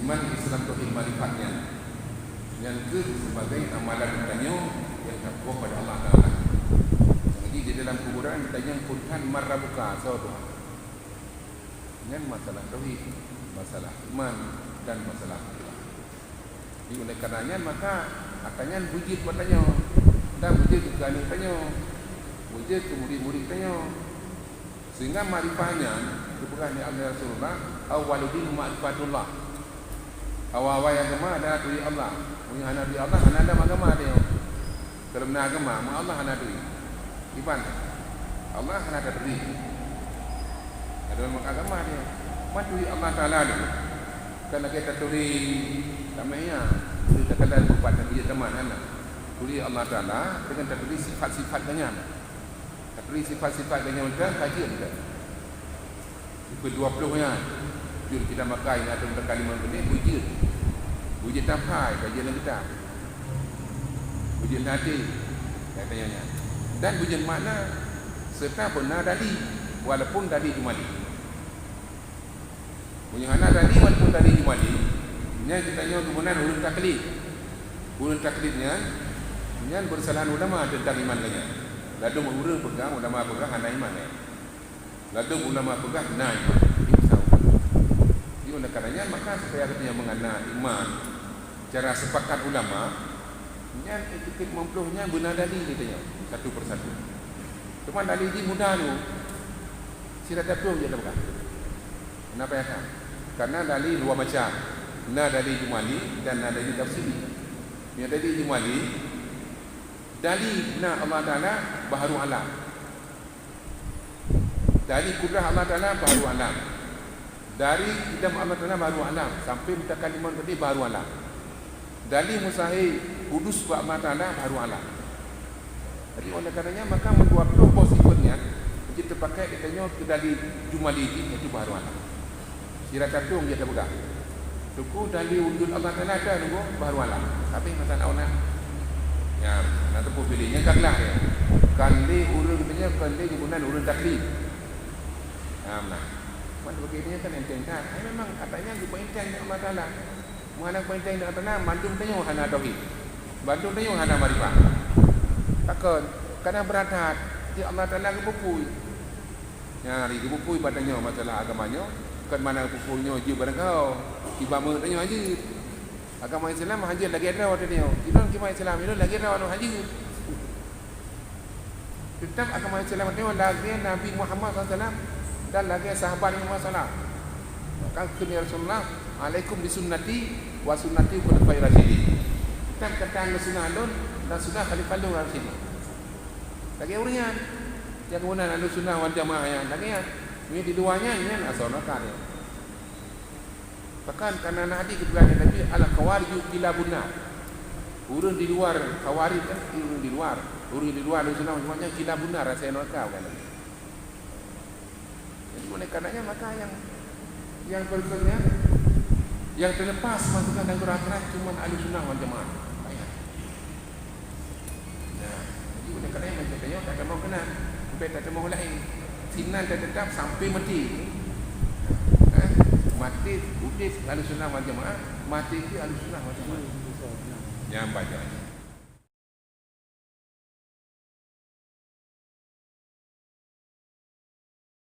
iman Islam tauhid marifatnya. Yang ke sebagai amalan bertanya yang takwa pada Allah Taala. Jadi di dalam kuburan ditanya Tuhan marrabuka Tuhan. Dengan masalah tauhid, masalah iman dan masalah akhirat. Jadi oleh karenanya maka akannya wujud bertanya dan wujud juga tanya, wujud ke murid-murid tanya. Sehingga marifatnya bukan Allah Rasulullah awwaluddin ma'rifatullah. Awal-awal agama adalah dari Allah. Punya anak dari Allah, anak ada agama dia. Kalau benar agama, Allah anak dari. Iban. Allah anak dari. Ada agama dia. Mati Allah Taala dia. Karena kita tulis namanya kita kata buat nabi teman anak. Tulis Allah Taala dengan tulis sifat-sifat dengan. Tulis sifat-sifat dengan kita kajian kita. Buku 20-nya. Jur kita makai atau berkalimat ini wujud. Wujud tampai kajian kita. Wujud nanti katanya. Dan wujud makna serta benar tadi walaupun tadi jumali. Punya anak tadi walaupun tadi jumali. Nya kita tanya kemudian ulun taklid. Ulun taklidnya nya bersalahan ulama tentang imannya. Lalu urang pegang ulama pegang anak imannya. Lalu ulama pegang nah iman. Oleh karenanya maka supaya kita mengenal iman cara sepakat ulama nya etik mempluhnya benar dalil ditanya satu persatu. Cuma dalil ini mudah tu. Sila dapur je tak bukan. Kenapa ya kan? Karena dalil dua macam. Na dalil jumali dan na dalil tafsiri. Yang dalil jumali dalil na Allah Taala baharu alam. Dalil kudrah Allah Taala baharu alam. Dari idam Allah Ta'ala baru alam sampai mutakaliman tadi baru alam. Dari musahih kudus wa Allah Ta'ala baru alam. Jadi oleh karenanya maka membuat positifnya kita pakai ditanya ke dari jumali itu baru alam. Kira katung dia tak buka. Tuku dari wujud Allah Ta'ala ada nunggu baru alam. Tapi masalah awak ya nanti pun pilihnya kaklah ya. Kali urut katanya kali kemudian urut taklid. Nah. Mana begini kan enteng kan? Memang katanya lupa enteng Allah Taala. Mana enteng Allah Taala mandum tanya hana tauhid. Mandum tanya hana marifat. Takkan karena beradat di Allah Taala ke bupui. Ya, di bupui badanya masalah agamanya. Kan mana bupunya je barang kau. Ibama tanya haji. Agama Islam haji lagi ada waktu dia. Kita agama Islam itu lagi ada waktu haji. Tetap agama Islam itu lagi Nabi Muhammad SAW dan lagi sahabat Muhammad SAW. Maka kata Rasulullah, alaikum bisunnati wa sunnati khulafai rasyidin. Kita katakan sunnah alun dan sunnah khalifah alun rasyidin. Lagi urangnya yang kemudian ada sunnah wal jamaah yang lagi ya. Ini di luarnya ini asal nakal. Bahkan karena Nabi kebetulan Nabi ala khawarij kilabuna. Urang di luar khawarij kan urang di luar. Urang di luar ada sunnah semuanya kilabuna rasa nakal kan. Jadi oleh karenanya maka yang berikutnya yang terlepas masukkan dalam akhirat cuma ahli sunnah wal jamaah. Nah, jadi oleh karenanya macam tanya tak mau kena, sampai tak mau lain. Sinan dan tetap sampai mati. Mati udip ahli sunnah wal jamaah, mati itu ahli sunnah wal jamaah. Yang baca.